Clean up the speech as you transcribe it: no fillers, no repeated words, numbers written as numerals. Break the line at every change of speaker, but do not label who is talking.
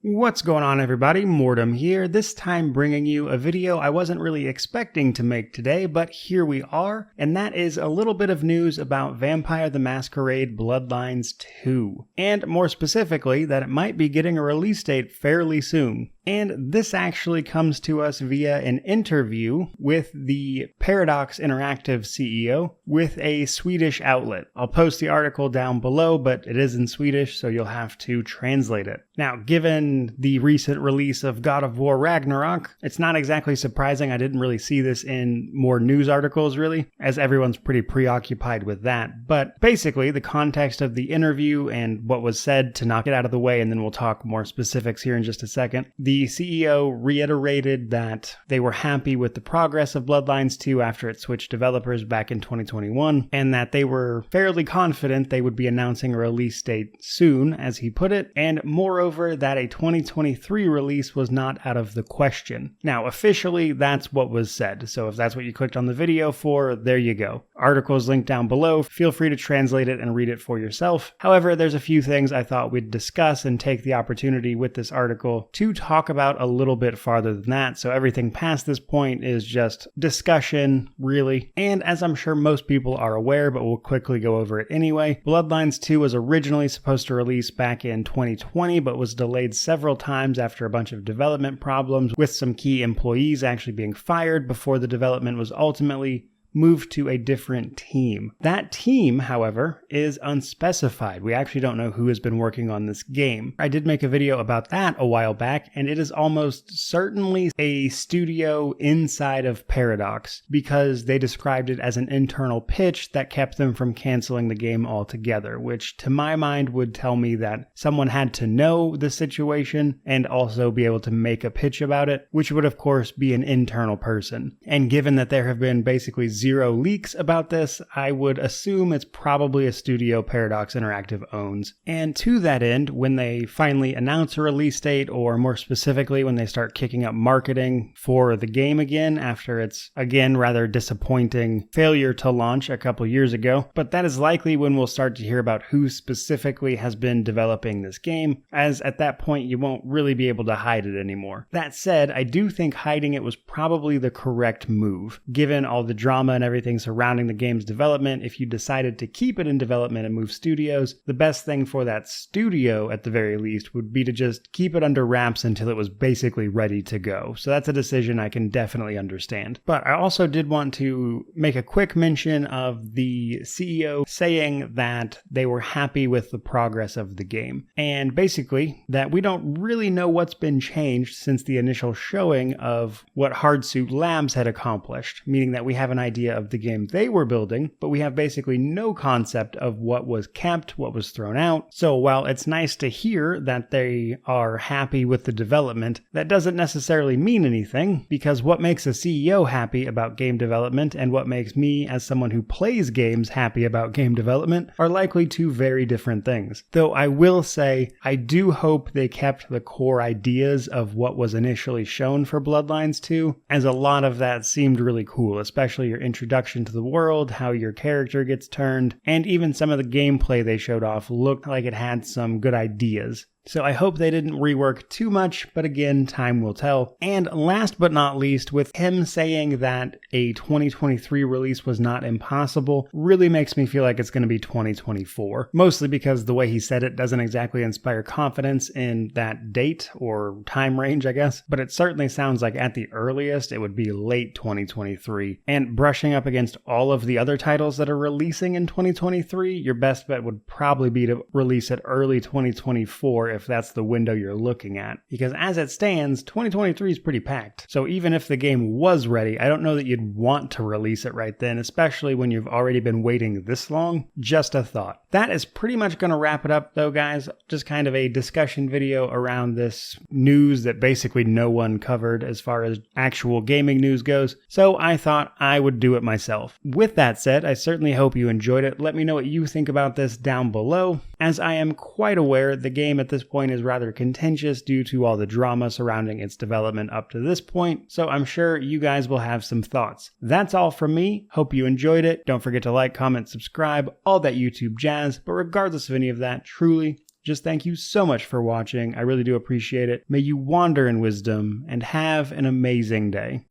What's going on, everybody? Mortem here, this time bringing you a video I wasn't really expecting to make today, but here we are, and that is a little bit of news about Vampire the Masquerade Bloodlines 2, and more specifically, that it might be getting a release date fairly soon. And this actually comes to us via an interview with the Paradox Interactive CEO with a Swedish outlet. I'll post the article down below, but it is in Swedish, so you'll have to translate it. Now, given the recent release of God of War Ragnarok, it's not exactly surprising I didn't really see this in more news articles, really, as everyone's pretty preoccupied with that. But basically, the context of the interview and what was said, to knock it out of the way, and then we'll talk more specifics here in just a second. The CEO reiterated that they were happy with the progress of Bloodlines 2 after it switched developers back in 2021, and that they were fairly confident they would be announcing a release date soon, as he put it, and moreover that a 2023 release was not out of the question. Now, officially, that's what was said, so if that's what you clicked on the video for, there you go. Article is linked down below, feel free to translate it and read it for yourself. However, there's a few things I thought we'd discuss and take the opportunity with this article to talk about a little bit farther than that, so everything past this point is just discussion, really. And as I'm sure most people are aware, but we'll quickly go over it anyway, Bloodlines 2 was originally supposed to release back in 2020, but was delayed several times after a bunch of development problems, with some key employees actually being fired before the development was ultimately moved to a different team. That team, however, is unspecified. We actually don't know who has been working on this game. I did make a video about that a while back, and it is almost certainly a studio inside of Paradox, because they described it as an internal pitch that kept them from canceling the game altogether, which to my mind would tell me that someone had to know the situation and also be able to make a pitch about it, which would of course be an internal person. And given that there have been basically zero leaks about this, I would assume it's probably a studio Paradox Interactive owns. And to that end, when they finally announce a release date, or more specifically when they start kicking up marketing for the game again after its, again, rather disappointing failure to launch a couple years ago, but that is likely when we'll start to hear about who specifically has been developing this game, as at that point you won't really be able to hide it anymore. That said, I do think hiding it was probably the correct move, given all the drama and everything surrounding the game's development. If you decided to keep it in development and move studios, the best thing for that studio at the very least would be to just keep it under wraps until it was basically ready to go. So that's a decision I can definitely understand. But I also did want to make a quick mention of the CEO saying that they were happy with the progress of the game, and basically that we don't really know what's been changed since the initial showing of what Hardsuit Labs had accomplished, meaning that we have an idea of the game they were building, but we have basically no concept of what was kept, what was thrown out. So while it's nice to hear that they are happy with the development, that doesn't necessarily mean anything, because what makes a CEO happy about game development and what makes me, as someone who plays games, happy about game development are likely two very different things. Though I will say, I do hope they kept the core ideas of what was initially shown for Bloodlines 2, as a lot of that seemed really cool, especially your introduction to the world, how your character gets turned, and even some of the gameplay they showed off looked like it had some good ideas. So I hope they didn't rework too much, but again, time will tell. And last but not least, with him saying that a 2023 release was not impossible, really makes me feel like it's going to be 2024. Mostly because the way he said it doesn't exactly inspire confidence in that date or time range, I guess. But it certainly sounds like at the earliest, it would be late 2023. And brushing up against all of the other titles that are releasing in 2023, your best bet would probably be to release it early 2024 if that's the window you're looking at. Because as it stands, 2023 is pretty packed. So even if the game was ready, I don't know that you'd want to release it right then, especially when you've already been waiting this long. Just a thought. That is pretty much going to wrap it up though, guys. Just kind of a discussion video around this news that basically no one covered as far as actual gaming news goes. So I thought I would do it myself. With that said, I certainly hope you enjoyed it. Let me know what you think about this down below, as I am quite aware the game at this point is rather contentious due to all the drama surrounding its development up to this point, so I'm sure you guys will have some thoughts. That's all from me. Hope you enjoyed it. Don't forget to like, comment, subscribe, all that YouTube jazz, but regardless of any of that, truly, just thank you so much for watching. I really do appreciate it. May you wander in wisdom and have an amazing day.